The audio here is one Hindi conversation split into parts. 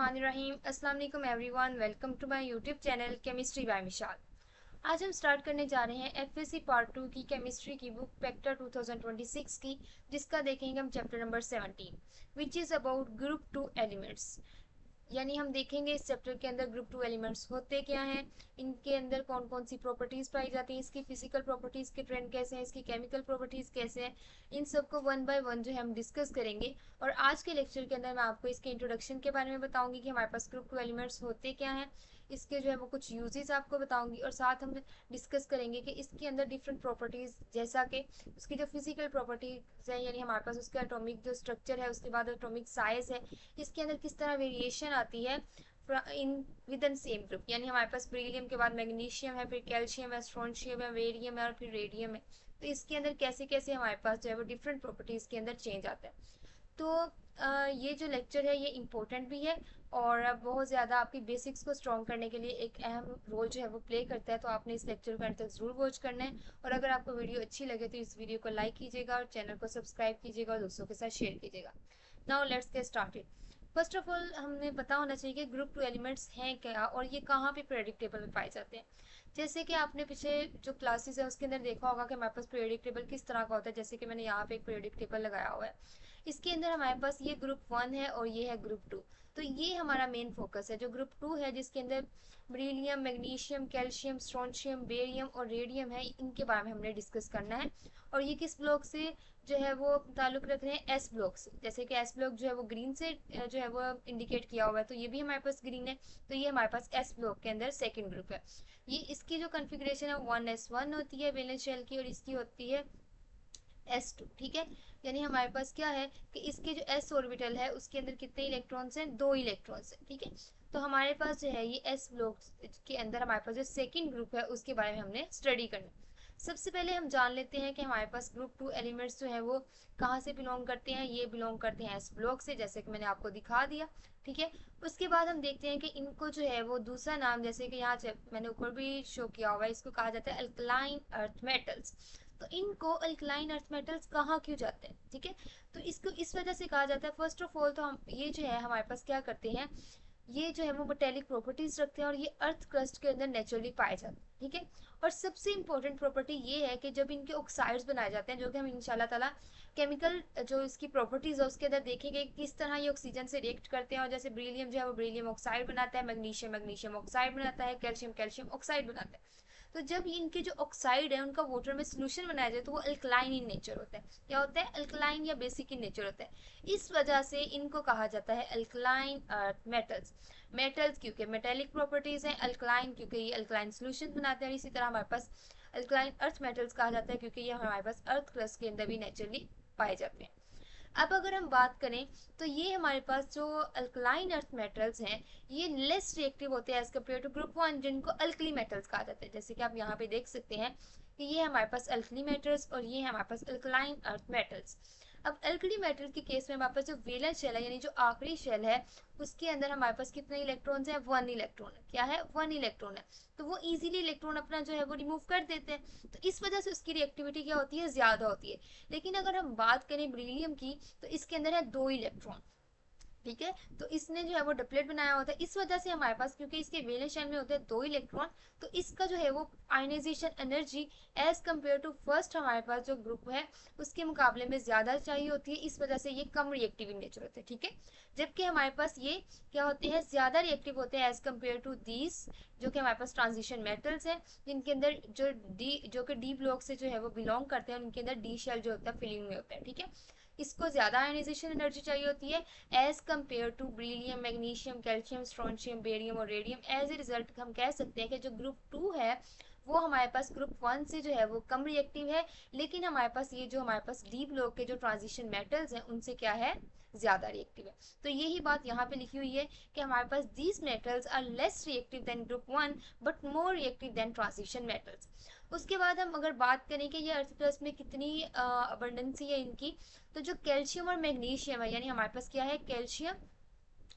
बिस्मिल्लाहिर्रहमानिर्रहीम। अस्सलाम वालेकुम everyone, welcome to my YouTube channel chemistry by Mishal. आज हम स्टार्ट करने जा रहे हैं एफएससी पार्ट 2 की केमिस्ट्री की बुक पेक्टर 2026 की, जिसका देखेंगे हम chapter number 17 which is about group 2 elements. यानी हम देखेंगे इस चैप्टर के अंदर ग्रुप 2 एलिमेंट्स होते क्या हैं, इनके अंदर कौन कौन सी प्रॉपर्टीज पाई जाती हैं, इसकी फिजिकल प्रॉपर्टीज के ट्रेंड कैसे हैं, इसकी केमिकल प्रॉपर्टीज कैसे हैं, इन सबको वन बाय वन जो है हम डिस्कस करेंगे। और आज के लेक्चर के अंदर मैं आपको इसके इंट्रोडक्शन के बारे में बताऊंगी कि हमारे पास ग्रुप 2 एलिमेंट्स होते क्या हैं, इसके जो है वो कुछ यूजेस आपको बताऊंगी, और साथ हम डिस्कस करेंगे कि इसके अंदर डिफरेंट प्रॉपर्टीज, जैसा कि उसकी जो फिजिकल प्रॉपर्टीज है, यानी हमारे पास उसका एटॉमिक जो स्ट्रक्चर है, उसके बाद एटॉमिक साइज है, इसके अंदर किस तरह वेरिएशन आती है in with in same group. यानी हमारे पास बेरिलियम के बाद मैग्नीशियम है, फिर कैल्शियम है, स्ट्रोंशियम है, वेरियम है और फिर रेडियम है। तो इसके अंदर कैसे कैसे हमारे पास जो है वो डिफरेंट प्रॉपर्टीज के अंदर चेंज आता है। तो ये जो लेक्चर है ये इम्पोर्टेंट भी है और बहुत ज़्यादा आपकी बेसिक्स को स्ट्रॉन्ग करने के लिए एक अहम रोल जो है वो प्ले करता है। तो आपने इस लेक्चर को अंत तक ज़रूर वॉच करना है, और अगर आपको वीडियो अच्छी लगे तो इस वीडियो को लाइक कीजिएगा और चैनल को सब्सक्राइब कीजिएगा और दोस्तों के साथ शेयर कीजिएगा। Now let's get started. First of all हमें पता होना चाहिए कि ग्रुप 2 एलिमेंट्स हैं क्या और ये कहाँ पे पीरियोडिक टेबल में पाए जाते हैं। जैसे कि आपने पिछले जो क्लासेस है उसके अंदर देखा होगा कि हमारे पास पीरियोडिक टेबल किस तरह का होता है। जैसे कि मैंने यहाँ पे एक पीरियोडिक टेबल लगाया हुआ है, इसके अंदर हमारे पास ये ग्रुप 1 है और ये है ग्रुप 2। तो ये हमारा मेन फोकस है। जो ग्रुप 2 है जिसके अंदर beryllium, magnesium, calcium, strontium, barium और रेडियम है, इनके बारे में हमने डिस्कस करना है। और ये किस ब्लॉक से जो है वो ताल्लुक रख रहे हैं, एस ब्लॉक से। जैसे कि एस ब्लॉक जो है वो ग्रीन से जो है वो इंडिकेट किया हुआ है, तो ये भी हमारे पास ग्रीन है। तो ये हमारे पास एस ब्लॉक के अंदर सेकंड ग्रुप है। ये इसकी जो कॉन्फ़िगरेशन है 1s1 होती है वैलेंस शेल की, और इसकी होती है S2। ठीक है, यानी हमारे पास क्या है कि इसके जो s ऑर्बिटल है उसके अंदर कितने इलेक्ट्रॉन्स हैं, 2 इलेक्ट्रॉन्स हैं। ठीक है, तो हमारे पास जो है ये s ब्लॉक के अंदर हमारे पास जो सेकंड ग्रुप है उसके बारे में हमने स्टडी करना है। सबसे पहले हम जान लेते हैं कि हमारे पास ग्रुप 2 एलिमेंट्स जो है वो कहाँ से बिलोंग करते हैं। ये बिलोंग करते हैं एस ब्लॉक से, जैसे कि मैंने आपको दिखा दिया। ठीक है, उसके बाद हम देखते हैं कि इनको जो है वो दूसरा नाम, जैसे कि यहाँ मैंने ऊपर भी शो किया हुआ है, इसको कहा जाता है अल्कलाइन अर्थ मेटल्स। तो इनको अल्कलाइन अर्थ मेटल्स कहाँ क्यों जाते हैं, ठीक है, तो इसको इस वजह से कहा जाता है। फर्स्ट ऑफ ऑल तो हम ये जो है हमारे पास क्या करते हैं, ये जो है वो मेटेलिक प्रॉपर्टीज रखते हैं और ये अर्थ क्रस्ट के अंदर नेचुरली पाए जाते हैं। ठीक है, और सबसे इंपॉर्टेंट प्रॉपर्टी ये है कि जब इनके ऑक्साइड्स बनाए जाते हैं, जो कि हम इंशाल्लाह ताला केमिकल जो इसकी प्रॉपर्टीज है उसके अंदर देखेंगे किस तरह ये ऑक्सीजन से रिएक्ट करते हैं। और जैसे बेरिलियम जो है वो बेरिलियम ऑक्साइड बनाता है, मैग्नीशियम मैग्नीशियम ऑक्साइड बनाता है, कैल्शियम कैल्शियम ऑक्साइड बनाता है। तो जब इनके जो ऑक्साइड है उनका वाटर में सोल्यूशन बनाया जाए तो वो अल्कलाइन इन नेचर होता है। क्या होता है, अल्कलाइन या बेसिक इन नेचर होता है। इस वजह से इनको कहा जाता है अल्कलाइन अर्थ मेटल्स। मेटल्स क्योंकि मेटेलिक प्रॉपर्टीज हैं, अल्कलाइन क्योंकि ये अल्कलाइन सोल्यूशन बनाते हैं, और इसी तरह हमारे पास अल्कलाइन अर्थ मेटल्स कहा जाता है क्योंकि ये हमारे पास अर्थ क्रस्ट के अंदर भी नेचुरली पाए जाते हैं। अब अगर हम बात करें तो ये हमारे पास जो अल्कलाइन अर्थ मेटल्स हैं ये लेस रिएक्टिव होते हैं एज कम्पेयर टू ग्रुप 1 जिनको अल्कली मेटल्स कहा जाता है। जैसे कि आप यहाँ पे देख सकते हैं कि ये हमारे पास अल्कली मेटल्स और ये हमारे पास अल्कलाइन अर्थ मेटल्स। अब अल्कली मेटल के केस में हमारे पास जो वेलेंस शेल है, यानी जो आखिरी शेल है, उसके अंदर हमारे पास कितने इलेक्ट्रॉन्स हैं, 1 इलेक्ट्रॉन है। क्या है, 1 इलेक्ट्रॉन है। तो वो इजीली इलेक्ट्रॉन अपना जो है वो रिमूव कर देते हैं, तो इस वजह से उसकी रिएक्टिविटी क्या होती है, ज्यादा होती है। लेकिन अगर हम बात करें बेरिलियम की तो इसके अंदर है 2 इलेक्ट्रॉन। ठीक है, तो इसने जो है वो डबलेट बनाया होता है, इस वजह से हमारे पास क्योंकि इसके वैलेंस शेल में होते हैं 2 इलेक्ट्रॉन, तो इसका जो है वो ionisation energy as compare to first हमारे पास जो ग्रुप है उसके मुकाबले में ज्यादा चाहिए होती है। इस वजह से ये कम रिएक्टिव इन नेचर होते हैं। ठीक है, जबकि हमारे पास ये क्या होते हैं, ज्यादा रिएक्टिव होते हैं एज कम्पेयर टू दीज, जो कि हमारे पास ट्रांजिशन मेटल्स हैं, जिनके अंदर जो कि डी ब्लॉक से जो है वो बिलोंग करते हैं, उनके अंदर डी शेल जो होता है फिलिंग में होता है। ठीक है, इसको ज्यादा आयनाइजेशन एनर्जी चाहिए होती है as compare to beryllium, magnesium, calcium, strontium, barium और रेडियम। एज ए रिजल्ट हम कह सकते हैं कि जो ग्रुप 2 है वो हमारे पास ग्रुप 1 से जो है वो कम रिएक्टिव है, लेकिन हमारे पास ये जो हमारे पास डी ब्लॉक के जो ट्रांजिशन मेटल्स हैं उनसे क्या है, ज्यादा रिएक्टिव है। तो यही बात यहाँ पे लिखी हुई है कि हमारे पास these metals are less reactive than group 1 but more reactive than transition metals. उसके बाद हम अगर बात करें कि ये अर्थ क्रस्ट में कितनी अबंडेंसी है इनकी, तो जो कैल्शियम और मैग्नीशियम है, यानी हमारे पास क्या है, कैल्शियम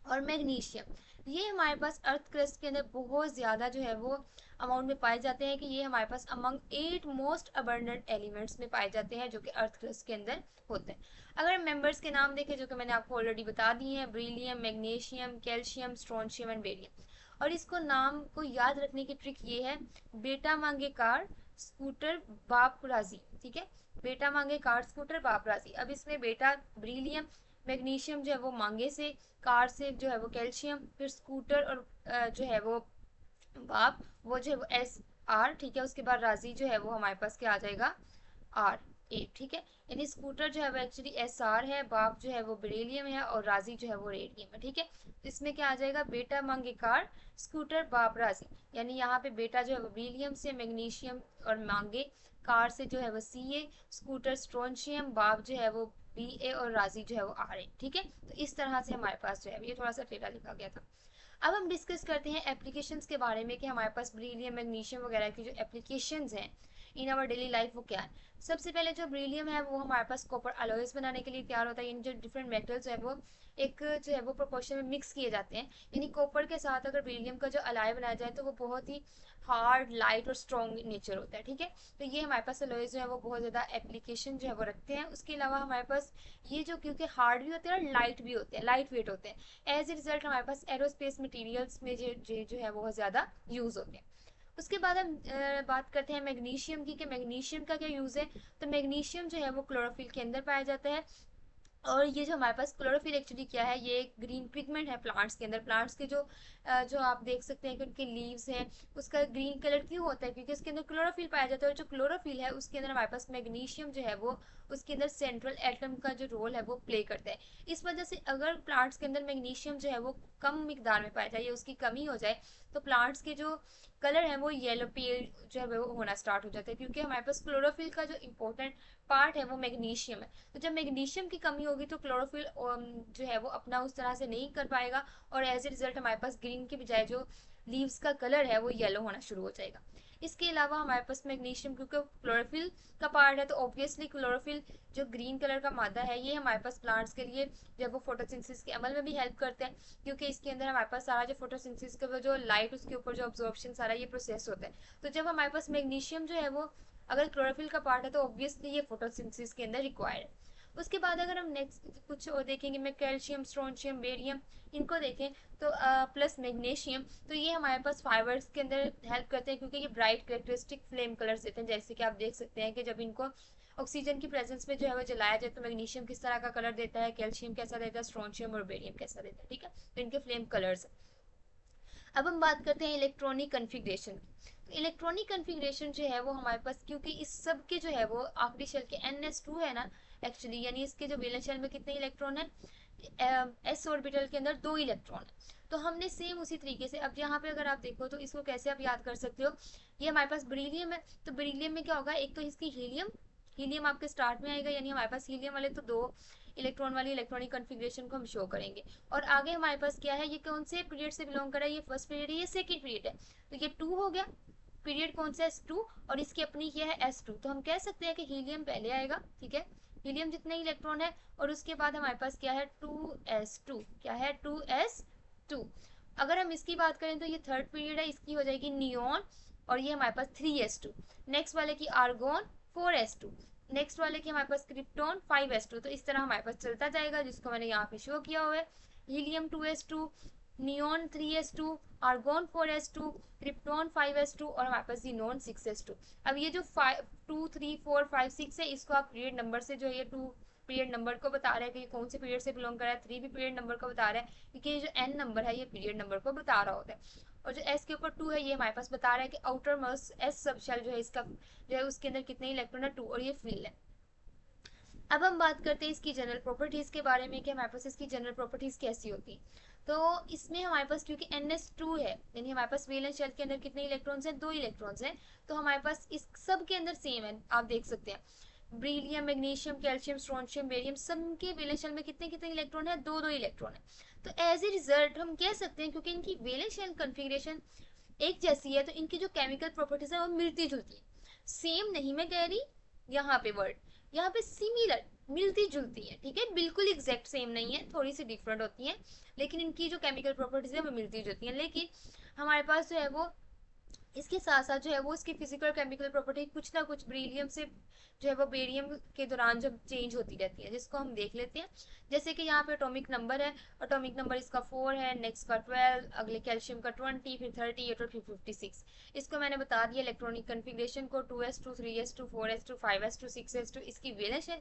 और मैग्नीशियम, ये हमारे पास अर्थ क्रस्ट के अंदर बहुत ज़्यादा जो है वो अमाउंट में पाए जाते हैं, कि ये हमारे पास अमंग 8 मोस्ट अबंडेंट एलिमेंट्स में पाए जाते हैं जो कि अर्थ क्रस्ट के अंदर होते हैं। अगर मेंबर्स के नाम देखें जो कि मैंने आपको ऑलरेडी बता दिए हैं, beryllium, magnesium, calcium, strontium and barium. और इसको नाम को याद रखने की ट्रिक ये है, बेटा मांगे कार, स्कूटर, बाप राजी। ठीक है, बेटा मांगे कार, स्कूटर, बाप राजी। अब इसमें बेटा ब्रिलियम, मैग्नीशियम जो है वो मांगे से, कार से जो है वो कैल्शियम, फिर स्कूटर और जो है वो बाप, वो जो है वो SR। ठीक है, उसके बाद राजी जो है वो हमारे पास क्या आ जाएगा, RA। ठीक है, यानी स्कूटर जो है वो एक्चुअली SR है, बाप जो है वो बेरिलियम है और राजी जो है वो रेडियम है। ठीक है, तो इसमें क्या आ जाएगा, बेटा मांगे कार, स्कूटर, बाप राजी। यानी यहाँ पे बेटा जो है वो बेरिलियम से, मैग्नीशियम और मांगे कार से जो है वो CA, स्कूटर स्ट्रोंशियम, बाप जो है वो BA और राजी जो है वो RA। ठीक है, तो इस तरह से हमारे पास जो है ये थोड़ा सा टेढ़ा लिखा गया था। अब हम डिस्कस करते हैं एप्लीकेशंस के बारे में, कि हमारे पास बेरिलियम, मैग्नीशियम वगैरह की जो एप्लीकेशंस हैं इन आवर डेली लाइफ वो क्या है। सबसे पहले जो बेरिलियम है वो हमारे पास कॉपर अलॉयज बनाने के लिए तैयार होता है। यानी जो डिफरेंट मेटल्स है वो एक जो है वो प्रोपोर्शन में मिक्स किए जाते हैं। यानी कॉपर के साथ अगर बेरिलियम का जो अलाय बनाया जाए तो वो बहुत ही हार्ड, लाइट और स्ट्रॉन्ग नेचर होता है। ठीक है, तो ये हमारे पास अलॉयज जो है वो बहुत ज़्यादा एप्लीकेशन जो है वो रखते हैं। उसके अलावा हमारे पास ये जो क्योंकि हार्ड भी होते हैं और लाइट भी होते हैं, लाइट वेट होते हैं, एज ए रिजल्ट हमारे पास एरोस्पेस मटेरियल्स में जो है बहुत ज़्यादा यूज़ होते हैं। उसके बाद हम बात करते हैं मैग्नीशियम की, कि मैग्नीशियम का क्या यूज़ है। तो मैग्नीशियम जो है वो क्लोरोफिल के अंदर पाया जाता है। और ये जो हमारे पास क्लोरोफिल एक्चुअली क्या है, ये एक ग्रीन पिगमेंट है प्लांट्स के अंदर। प्लांट्स के जो आप देख सकते हैं कि उनके लीव्स हैं, उसका ग्रीन कलर क्यों होता है, क्योंकि उसके अंदर क्लोरोफिल पाया जाता है। और जो क्लोरोफिल है उसके अंदर हमारे पास मैग्नीशियम जो है वो उसके अंदर सेंट्रल एटम का जो रोल है वो प्ले करता है। इस वजह से अगर प्लांट्स के अंदर मैग्नीशियम जो है वो कम मिकदार में पाया जाए या उसकी कमी हो जाए तो प्लांट्स के जो कलर है वो येलो पेल जो है वो होना स्टार्ट हो जाता है, क्योंकि हमारे पास क्लोरोफिल का जो इंपॉर्टेंट पार्ट है वो मैग्नीशियम है। तो जब मैग्नीशियम की कमी होगी तो क्लोरोफिल जो है वो अपना उस तरह से नहीं कर पाएगा, और एज ए रिजल्ट हमारे पास ग्रीन के बजाय जो लीव्स का कलर है वो येलो होना शुरू हो जाएगा। इसके अलावा हमारे पास मैग्नीशियम क्योंकि क्लोरोफिल का पार्ट है तो ऑब्वियसली क्लोरोफिल जो ग्रीन कलर का मादा है ये हमारे पास प्लांट्स के लिए जब वो फोटोसिंथेसिस के अमल में भी हेल्प करते हैं, क्योंकि इसके अंदर हमारे पास सारा जो फोटोसिंथेसिस का जो लाइट उसके ऊपर जो ऑब्जॉर्प्शन सारा ये प्रोसेस होता है। तो जब हमारे पास मैग्नीशियम जो है वो अगर क्लोरोफिल का पार्ट है तो ऑब्वियसली ये फोटोसिंथेसिस के अंदर रिक्वायर्ड है। उसके बाद अगर हम नेक्स्ट कुछ और देखेंगे, मैं कैल्शियम, स्ट्रोंशियम, बेरियम इनको देखें तो प्लस मैग्नीशियम, तो ये हमारे पास फाइबर्स के अंदर हेल्प करते हैं, क्योंकि ये ब्राइट कैरेक्टरिस्टिक फ्लेम कलर्स देते हैं। जैसे कि आप देख सकते हैं कि जब इनको ऑक्सीजन की प्रेजेंस में जो है वो जलाया जाए तो मैग्नीशियम किस तरह का कलर देता है, कैल्शियम कैसा देता है, स्ट्रोंशियम और बेरियम कैसा देता है। ठीक है, तो इनके फ्लेम कलर्स। अब हम बात करते हैं इलेक्ट्रॉनिक कन्फिग्रेशन की। तो इलेक्ट्रॉनिक कन्फिग्रेशन जो है वो हमारे पास, क्योंकि इस सब के जो है वो आखिरी शेल के NS2 है ना एक्चुअली, यानी इसके जो वैलेंस शेल में कितने इलेक्ट्रॉन है, S ऑर्बिटल के अंदर 2 इलेक्ट्रॉन है। तो हमने सेम उसी तरीके से, अब यहाँ पे अगर आप देखो तो इसको कैसे आप याद कर सकते हो, ये हमारे पास बेरिलियम है तो बेरिलियम में क्या होगा, एक तो इसकी हीलियम, हीलियम आपके स्टार्ट में आएगा, यानी हमारे पास हीलियम वाले तो 2 इलेक्ट्रॉन वाली इलेक्ट्रॉनिक कन्फिग्रेशन को हम शो करेंगे। और आगे हमारे पास क्या है, ये कौन से पीरियड से बिलोंग कर रहा है, ये फर्स्ट पीरियड है, ये सेकंड पीरियड है, तो ये 2 हो गया। पीरियड कौन सा है, S2, और इसकी अपनी ये है S2, तो हम कह सकते हैं कि हीलियम पहले आएगा। ठीक है, हीलियम जितने इलेक्ट्रॉन है और उसके बाद हमारे पास क्या है 2s2, क्या है 2s2। अगर हम इसकी बात करें तो ये थर्ड पीरियड है, इसकी हो जाएगी नियोन, और ये हमारे पास 3s2। नेक्स्ट वाले की आर्गोन 4s2, नेक्स्ट वाले की हमारे पास क्रिप्टॉन 5s2। तो इस तरह हमारे पास चलता जाएगा, जिसको मैंने यहाँ पे शो किया हुआ है, helium 2s2, neon 3s2, argon 4s2, krypton 5s2 और हमारे पास जीनोन 6s2। अब ये जो 2 3 4 5 6 है इसको आप पीरियड नंबर से जो ये 2 पीरियड नंबर को बता रहा है कि ये कौन से पीरियड से बिलोंग कर रहा है, 3 भी पीरियड नंबर को बता रहा है, क्योंकि ये जो n नंबर है ये पीरियड नंबर को बता रहा होता है। और जो s के ऊपर 2 है ये हमारे पास बता रहा है कि outermost s sub shell जो है इसका जो है उसके अंदर कितने इलेक्ट्रॉन है, 2, और ये फिल है। अब हम बात करते हैं इसकी जनरल प्रॉपर्टीज के बारे में कि हमारे पास इसकी जनरल प्रॉपर्टीज कैसी होती है। तो इसमें हमारे पास क्योंकि NS2 है, यानी हमारे पास वैलेंस शेल के अंदर कितने इलेक्ट्रॉन्स हैं, 2 इलेक्ट्रॉन्स हैं, तो हमारे पास इस सब के अंदर सेम है। आप देख सकते हैं beryllium, magnesium, calcium, strontium, barium सब के वैलेंस शेल में कितने कितने इलेक्ट्रॉन है, 2 2 इलेक्ट्रॉन है। तो एज ए रिजल्ट हम कह सकते हैं क्योंकि इनकी वैलेंस शेल कन्फिग्रेशन एक जैसी है तो इनकी जो केमिकल प्रॉपर्टीज है वो मिलती जुलती है। सेम नहीं मैं कह रही यहाँ पे वर्ड, यहाँ पे सिमिलर, मिलती जुलती है, ठीक है, बिल्कुल एग्जैक्ट सेम नहीं है, थोड़ी सी डिफरेंट होती है, लेकिन इनकी जो केमिकल प्रॉपर्टीज है वो मिलती जुलती हैं। लेकिन हमारे पास जो है वो इसके साथ साथ जो है वो इसकी फिजिकल केमिकल प्रॉपर्टी कुछ ना कुछ बेरियम से जो है वो बेरियम के दौरान जब चेंज होती रहती है, जिसको हम देख लेते हैं। जैसे कि यहाँ पे एटॉमिक नंबर है, एटॉमिक नंबर इसका 4 है, नेक्स्ट का 12, अगले कैल्शियम का 20, फिर 38 और फिर 56। इसको मैंने बता दिया इलेक्ट्रॉनिक कन्फिग्रेशन को, 2s2, 3s2, 4s2, 5s2, 6s2, इसकी वैलेंस है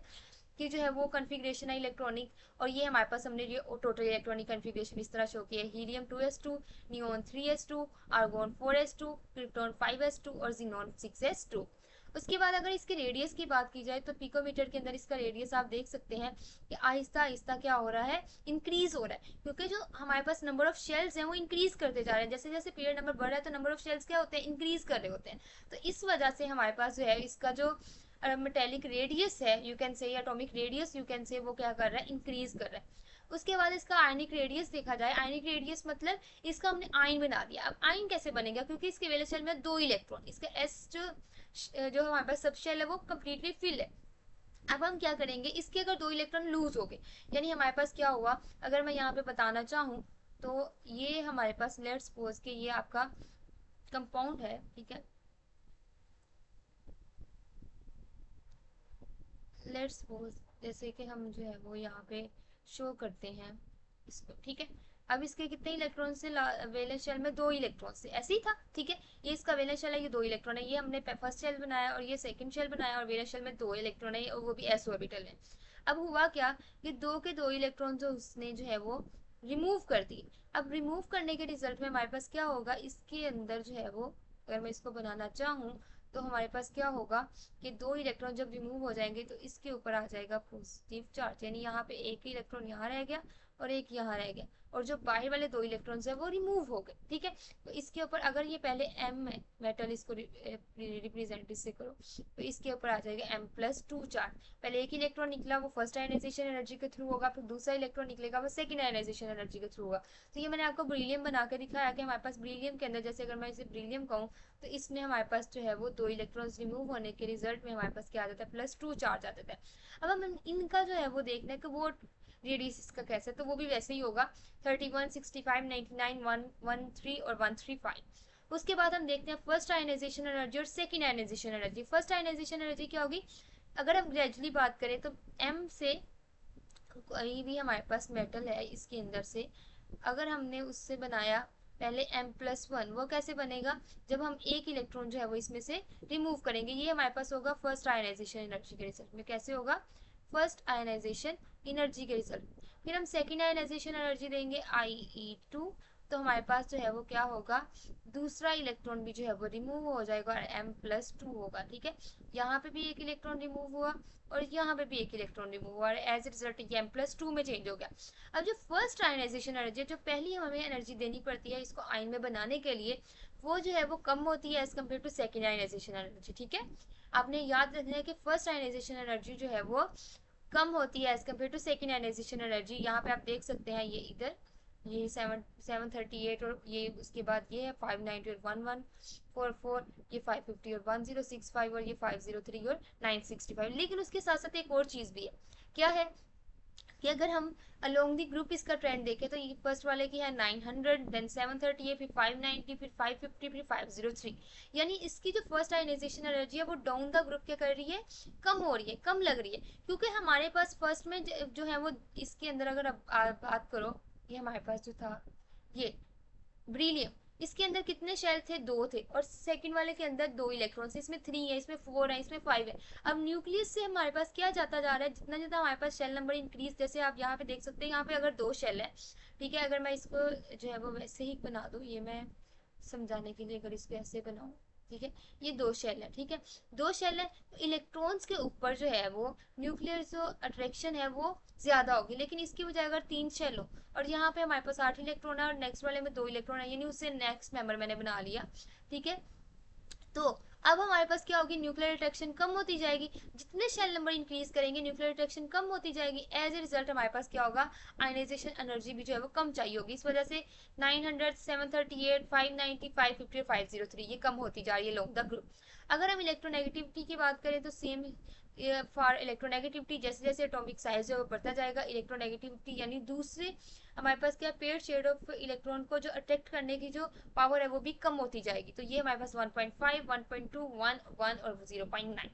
कि जो है वो कन्फिग्रेशन है इलेक्ट्रॉनिक। और ये हमारे पास हमने ये टोटल इलेक्ट्रॉनिक कन्फिग्रेशन इस तरह शो किया है, helium 2s2, neon 3s2, argon 4s2, krypton 5s2 और जीनॉन 6s2। उसके बाद अगर इसके रेडियस की बात की जाए तो पिकोमीटर के अंदर इसका रेडियस आप देख सकते हैं कि आहिस्ता आहिस्ता क्या हो रहा है, इंक्रीज हो रहा है, क्योंकि जो हमारे पास नंबर ऑफ शेल्स हैं वो इंक्रीज करते जा रहे हैं। जैसे जैसे पीरियड नंबर बढ़ रहा है तो नंबर ऑफ शेल्स क्या होते हैं, इंक्रीज कर रहे होते हैं। तो इस वजह से हमारे पास जो है इसका जो मेटेलिक रेडियस है, you can say atomic radius, you can say वो क्या कर रहा है, इंक्रीज कर रहा है। उसके बाद इसका आयनिक रेडियस देखा जाए, आयनिक रेडियस मतलब इसका हमने आयन बना दिया। अब आयन कैसे बनेगा, क्योंकि इसके वैलेंस शेल में 2 इलेक्ट्रॉन, इसका एस जो हमारे पास सब शेल है वो कम्प्लीटली फिल है। अब हम क्या करेंगे, इसके अगर 2 इलेक्ट्रॉन लूज हो गए, यानी हमारे पास क्या हुआ, अगर मैं यहाँ पे बताना चाहूँ तो ये हमारे पास लेट्स सपोज कि ये आपका कंपाउंड है, ठीक है, लेट्स सपोज जैसे कि हम जो है वो यहाँ पे शो करते हैं इसको, ठीक है। अब इसके कितने इलेक्ट्रॉन से, वैलेंस शेल में 2 इलेक्ट्रॉन से, ऐसे ही था, ठीक है। ये इसका वैलेंस शेल है, ये 2 इलेक्ट्रॉन है, ये हमने फर्स्ट शेल बनाया और ये सेकंड शेल बनाया, और वैलेंस शेल में 2 इलेक्ट्रॉन है और वो भी एस ऑर्बिटल में। अब हुआ क्या कि 2 के 2 इलेक्ट्रॉन जो उसने जो है वो रिमूव कर दिए। अब रिमूव करने के रिजल्ट में हमारे पास क्या होगा, इसके अंदर जो है वो, अगर मैं इसको बनाना चाहूँ तो हमारे पास क्या होगा कि 2 इलेक्ट्रॉन जब रिमूव हो जाएंगे तो इसके ऊपर आ जाएगा पॉजिटिव चार्ज, यानी यहाँ पे एक ही इलेक्ट्रॉन यहाँ रह गया और एक यहाँ रह गया, और जो बाहर वाले 2 इलेक्ट्रॉन्स है वो रिमूव हो गए, ठीक है। तो इसके ऊपर अगर ये पहले एम है, मेटल इसको रिप्रेजेंट इससे करो, तो इसके ऊपर आ जाएगा M+2 चार्ज। पहले एक इलेक्ट्रॉन निकला वो फर्स्ट आयनाइजेशन एनर्जी के थ्रू होगा, फिर दूसरा इलेक्ट्रॉन निकलेगा वो सेकंड आयनाइजेशन एनर्जी के थ्रू होगा। तो ये मैंने आपको ब्रिलियम बना के दिखाया कि हमारे पास ब्रिलियम के अंदर, जैसे अगर मैं इसे ब्रिलियम कहूँ तो इसमें हमारे पास जो है वो 2 इलेक्ट्रॉन्स रिमूव होने के रिजल्ट में हमारे पास क्या आ जाता है, +2 चार्ज आ जाता है। अब हम इनका जो है वो देखना है कि वो रेडियस इसका कैसे, तो वो भी वैसे ही होगा, 31, 65, 99, 113 और 135। उसके बाद हम देखते हैं फर्स्ट आयनाइजेशन एनर्जी और second ionisation energy. First ionisation energy क्या होगी, अगर हम ग्रेजुअली बात करें तो एम से कोई भी हमारे पास मेटल है इसके अंदर से अगर हमने उससे बनाया पहले M+1, वो कैसे बनेगा, जब हम एक इलेक्ट्रॉन जो है वो इसमें से रिमूव करेंगे। ये हमारे पास होगा फर्स्ट आयनाइजेशन एनर्जी के रिजल्ट में, कैसे होगा, फर्स्ट आयनाइजेशन एनर्जी के रिजल्ट। फिर हम सेकेंड आयनाइजेशन एनर्जी देंगे IE2, तो हमारे पास जो है वो क्या होगा, दूसरा इलेक्ट्रॉन भी जो है वो रिमूव हो जाएगा और M+2 होगा, ठीक है। यहाँ पे भी एक इलेक्ट्रॉन रिमूव हुआ और यहाँ पे भी एक इलेक्ट्रॉन रिमूव हुआ और एज ए रिजल्ट ये M+2 में चेंज हो गया। अब जो फर्स्ट आयनाइजेशन एनर्जी, जो पहली हमें एनर्जी देनी पड़ती है इसको आयन में बनाने के लिए, वो जो है वो कम होती है as compare to second ionisation energy, ठीक है। आपने याद रखना है कि फर्स्ट आयनाइजेशन एनर्जी जो है वो कम होती है as compare to second ionisation energy. यहाँ पे आप देख सकते हैं ये इधर ये 738 और ये उसके बाद ये है 590 और 1144, ये 550 और 1065 और ये 503 और 965। लेकिन उसके साथ साथ एक और चीज़ भी है, क्या है कि अगर हम अलोंग दी ग्रुप इसका ट्रेंड देखें तो ये फर्स्ट वाले की है 900, देन 738, फिर 590, फिर 550, फिर 503, यानी इसकी जो फर्स्ट आयनाइजेशन एनर्जी है वो डाउन द ग्रुप क्या कर रही है, कम हो रही है, कम लग रही है, क्योंकि हमारे पास फर्स्ट में जो है वो इसके अंदर अगर आप बात करो, ये हमारे पास जो था ये ब्रिलियम, इसके अंदर कितने शेल थे, 2 थे, और सेकंड वाले के अंदर 2 इलेक्ट्रॉन्स, इसमें 3 है, इसमें 4 है, इसमें 5 है। अब न्यूक्लियस से हमारे पास क्या जाता जा रहा है, जितना जितना हमारे पास शेल नंबर इंक्रीज, जैसे आप यहाँ पे देख सकते हैं, यहाँ पे अगर 2 शेल है, ठीक है, अगर मैं इसको जो है वो वैसे ही बना दूँ, ये मैं समझाने के लिए अगर इसको ऐसे बनाऊँ, ठीक है, ये 2 शेल है, ठीक है, 2 शेल है, तो इलेक्ट्रॉन्स के ऊपर जो है वो न्यूक्लियर जो अट्रैक्शन है वो ज्यादा होगी। लेकिन इसकी बजाय अगर 3 शेल हो और यहाँ पे हमारे पास 8 इलेक्ट्रॉन है और नेक्स्ट वाले में 2 इलेक्ट्रॉन है, यानी उससे नेक्स्ट मेंबर मैंने बना लिया, ठीक है। तो अब हमारे पास क्या होगी, न्यूक्लियर अट्रैक्शन कम होती जाएगी, जितने शेल नंबर इंक्रीज करेंगे न्यूक्लियर अट्रैक्शन कम होती जाएगी, एज ए रिजल्ट हमारे पास क्या होगा, आयनाइजेशन एनर्जी भी जो है वो कम चाहिए होगी। इस वजह से 900, 738, 590, 550 और 503 ये कम होती जा रही है लॉन्ग द ग्रुप। अगर हम इलेक्ट्रोनेगेटिविटी की बात करें तो सेम फॉर इलेक्ट्रोनेगेटिविटी, जैसे जैसे एटॉमिक साइज है वो बढ़ता जाएगा, इलेक्ट्रोनेगेटिविटी यानी दूसरे हमारे पास क्या पेयर शेड ऑफ इलेक्ट्रॉन को जो अट्रैक्ट करने की जो पावर है वो भी कम होती जाएगी। तो ये हमारे पास 1.5, 1.2, 1, 1 और 0.9।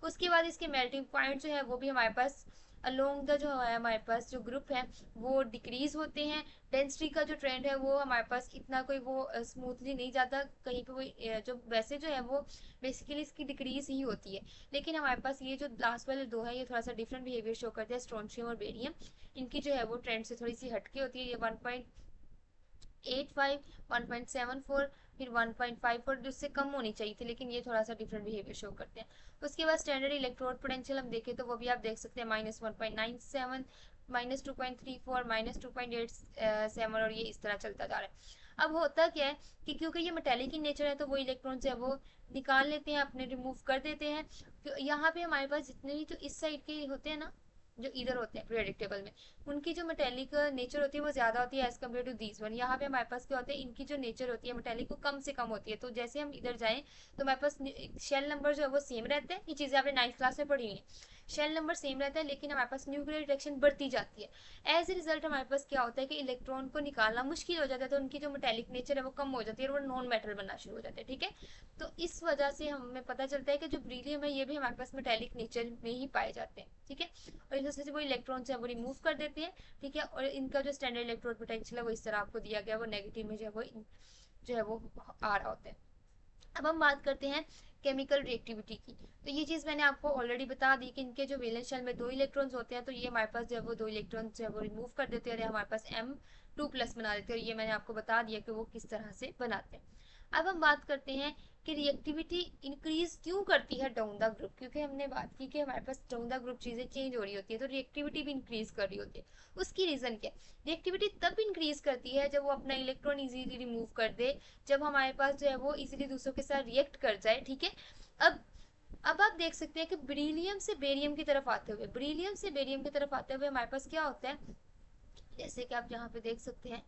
उसके बाद इसके मेल्टिंग पॉइंट जो है वो भी हमारे पास अलोंग द जो है हमारे पास जो ग्रुप है वो डिक्रीज होते हैं। डेंसिटी का जो ट्रेंड है वो हमारे पास इतना कोई वो स्मूथली नहीं जाता कहीं पे कोई जो वैसे जो है वो बेसिकली इसकी डिक्रीज ही होती है। लेकिन हमारे पास ये जो लास्ट वाले दो है ये थोड़ा सा डिफरेंट बिहेवियर शो करते हैं, स्ट्रोंशियम और बेरियम। इनकी जो है वो ट्रेंड से थोड़ी सी हटके होती है। ये 1.85, 1.74, फिर 1.5 और उससे कम होनी चाहिए थी, लेकिन ये थोड़ा सा डिफरेंट बिहेवियर शो करते हैं। उसके बाद स्टैंडर्ड इलेक्ट्रोड पोटेंशियल हम देखें तो वो भी आप देख सकते हैं -1.97, -2.34, -2.87 और ये इस तरह चलता जा रहा है। अब होता क्या है कि क्योंकि ये मेटेलिक इन नेचर है तो वो इलेक्ट्रॉन है वो निकाल लेते हैं अपने, रिमूव कर देते हैं। यहाँ पे हमारे पास जितने भी जो इस साइड के होते हैं ना, जो इधर होते हैं पीरियोडिक टेबल में, उनकी जो मेटेलिक नेचर होती है वो ज्यादा होती है as compare to these one. यहाँ पे हमारे पास क्या होता है, इनकी जो नेचर होती है मेटेलिक वो कम से कम होती है। तो जैसे हम इधर जाएं तो हमारे पास शेल नंबर जो है वो सेम रहता है। ये चीजें आपने 9th क्लास में पढ़ी हुई है। शेल नंबर सेम रहता है लेकिन हमारे पास न्यूक्लियर रिएक्शन बढ़ती जाती है। एज ए रिजल्ट हमारे पास क्या होता है कि इलेक्ट्रॉन को निकालना मुश्किल हो जाता है, तो उनकी जो मेटेलिक नेचर है वो कम हो जाती है और वो नॉन मेटल बनना शुरू हो जाते हैं। ठीक है, तो इस वजह से हमें पता चलता है कि जो ब्रीलियम है ये भी हमारे पास मेटेलिक नेचर में ही पाए जाते हैं। ठीक है, और इस वजह से वो इलेक्ट्रॉन है वो रिमूव कर देते हैं। ठीक है, और इनका जो स्टैंडर्ड इलेक्ट्रोड पोटेंशियल है वो इस तरह आपको दिया गया, वो नेगेटिव में जो है वो आ रहा होता है। अब हम बात करते हैं केमिकल रिएक्टिविटी की। तो ये चीज मैंने आपको ऑलरेडी बता दी कि इनके जो वैलेंस शेल में 2 इलेक्ट्रॉन्स होते हैं, तो ये हमारे पास जो है वो 2 इलेक्ट्रॉन जो है वो रिमूव कर देते हैं और हमारे पास M2+ बना देते हैं। और ये मैंने आपको बता दिया कि वो किस तरह से बनाते हैं। अब हम बात करते हैं कि रिएक्टिविटी इंक्रीज क्यों करती है डाउन द ग्रुप, क्योंकि हमने बात की कि हमारे पास डाउन द ग्रुप चीजें चेंज हो रही होती है तो रिएक्टिविटी भी इंक्रीज कर रही होती है। उसकी रीजन क्या है? रिएक्टिविटी तब इंक्रीज करती है जब वो अपना इलेक्ट्रॉन इजीली रिमूव कर दे, जब हमारे पास जो है वो इजीली दूसरों के साथ रिएक्ट कर जाए। ठीक है, अब आप देख सकते हैं कि ब्रीलियम से बेरियम की तरफ आते हुए, ब्रीलियम से बेरियम की तरफ आते हुए हमारे पास क्या होता है, जैसे कि आप यहाँ पे देख सकते हैं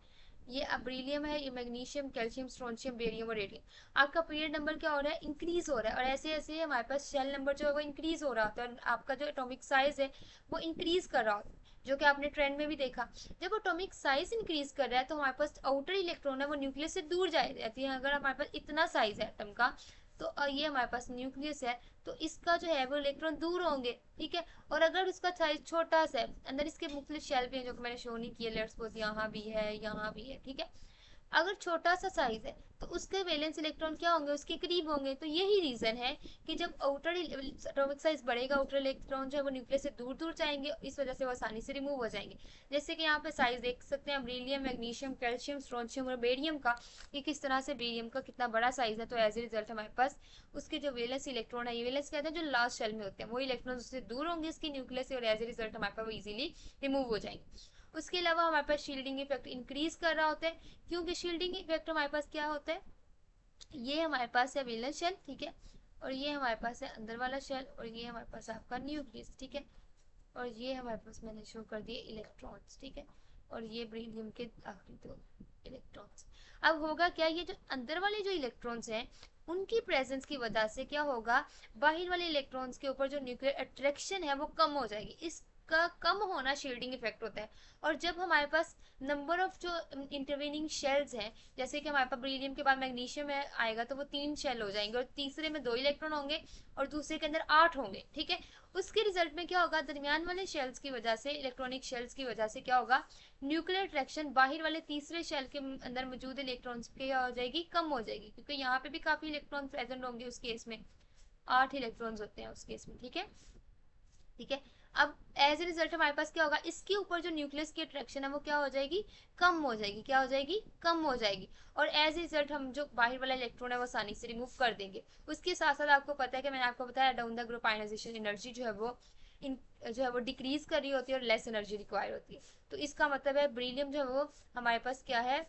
ये ब्रीलियम है, ये मैग्नीशियम, कैल्शियम, स्ट्रोंशियम, बेरियम और रेडियम। आपका पीरियड नंबर क्या हो रहा है, इंक्रीज हो रहा है। और ऐसे ऐसे हमारे पास शेल नंबर जो है वो इंक्रीज हो रहा होता है और आपका जो एटॉमिक साइज है वो इंक्रीज कर रहा होता है, जो कि आपने ट्रेंड में भी देखा। जब एटॉमिक साइज इंक्रीज कर रहा है तो हमारे पास आउटर इलेक्ट्रॉन है वो न्यूक्लियस से दूर जाती है। अगर हमारे पास इतना साइज है एटम का तो ये हमारे पास न्यूक्लियस है तो इसका जो है वो इलेक्ट्रॉन दूर होंगे। ठीक है, और अगर उसका साइज छोटा सा है, अंदर इसके मुख्तलिफ शेल भी हैं जो कि मैंने शो नहीं किया, लेट्स सपोज यहाँ भी है, यहाँ भी है। ठीक है, अगर छोटा सा साइज है तो उसके वैलेंस इलेक्ट्रॉन क्या होंगे, उसके करीब होंगे। तो यही रीजन है कि जब आउटर एटॉमिक साइज बढ़ेगा आउटर इलेक्ट्रॉन जो है वो न्यूक्लियस से दूर दूर जाएंगे, इस वजह से वो आसानी से रिमूव हो जाएंगे। जैसे कि यहाँ पे साइज देख सकते हैं बेरिलियम, मैग्नीशियम, कैल्शियम, स्ट्रोंशियम और बेरियम का, कि किस तरह से बेरियम का कितना बड़ा साइज है। तो एज ए रिजल्ट हमारे पास उसके जो वैलेंस इलेक्ट्रॉन है, ये वैलेंस कहते हैं जो लास्ट शेल में होते हैं, वो इलेक्ट्रॉन उससे दूर होंगे इसके न्यूक्लियस से और एज ए रिजल्ट हमारे पास वो इजीली रिमूव हो जाएंगे। उसके अलावा हमारे पास शील्डिंग इफेक्ट इंक्रीज कर रहा होता है, क्योंकि शील्डिंग इफेक्ट हमारे पास क्या होता है, ये हमारे पास है वैलेंस शेल। ठीक है, और ये हमारे पास है अंदर वाला शेल और ये हमारे पास आपका न्यूक्लियस। ठीक है, और ये हमारे पास मैंने शो कर दिए इलेक्ट्रॉन्स। ठीक है, और ये बेरिलियम के आखिरी 2 इलेक्ट्रॉन्स। अब होगा क्या, ये जो अंदर वाले जो इलेक्ट्रॉन्स हैं उनकी प्रेजेंस की वजह से क्या होगा, बाहर वाले इलेक्ट्रॉन्स के ऊपर जो न्यूक्लियर अट्रैक्शन है वो कम हो जाएगी। इसका कम होना शील्डिंग इफेक्ट होता है। और जब हमारे पास नंबर ऑफ जो इंटरवेनिंग शेल्स हैं, जैसे कि हमारे पास बेरिलियम के बाद मैग्नीशियम है आएगा तो वो 3 शेल हो जाएंगे और तीसरे में 2 इलेक्ट्रॉन होंगे और दूसरे के अंदर 8 होंगे। ठीक है, उसके रिजल्ट में क्या होगा, दरमियान वाले शेल्स की वजह से, इलेक्ट्रॉनिक शेल्स की वजह से क्या होगा, न्यूक्लियर अट्रैक्शन बाहर वाले तीसरे शेल के अंदर मौजूद इलेक्ट्रॉन्स पे क्या हो जाएगी, कम हो जाएगी, क्योंकि यहाँ पे भी काफी इलेक्ट्रॉन प्रेजेंट होंगे। उस केस में 8 इलेक्ट्रॉन्स होते हैं उस केस में। ठीक है, ठीक है, अब एज ए रिजल्ट हमारे पास क्या होगा, इसके ऊपर जो न्यूक्लियस की अट्रैक्शन है वो क्या हो जाएगी, कम हो जाएगी। क्या हो जाएगी, कम हो जाएगी। और एज ए रिजल्ट हम जो बाहर वाला इलेक्ट्रॉन है वो आसानी से रिमूव कर देंगे। उसके साथ साथ आपको पता है कि मैंने आपको बताया down the group ionisation energy जो है वो जो है वो डिक्रीज कर रही होती है और लेस एनर्जी रिक्वायर होती है। तो इसका मतलब है ब्रीलियम जो है वो हमारे पास क्या है,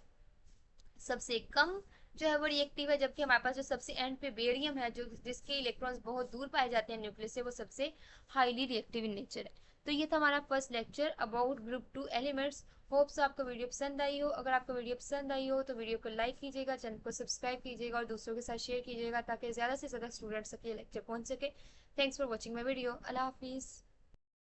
सबसे कम जो है वो रिएक्टिव है, जबकि हमारे पास जो सबसे एंड पे बेरियम है जो जिसके इलेक्ट्रॉन्स बहुत दूर पाए जाते हैं न्यूक्लियस से, वो सबसे हाईली रिएक्टिव इन नेचर है। तो ये था हमारा first lecture about group 2 elements. Hopes आपको वीडियो पसंद आई हो। अगर आपको वीडियो पसंद आई हो तो वीडियो को लाइक कीजिएगा, चैनल को सब्सक्राइब कीजिएगा और दूसरों के साथ शेयर कीजिएगा ताकि ज़्यादा से ज़्यादा स्टूडेंट्स तक ये लेक्चर पहुंच सके। Thanks for watching my video. अल्लाह हाफिज़।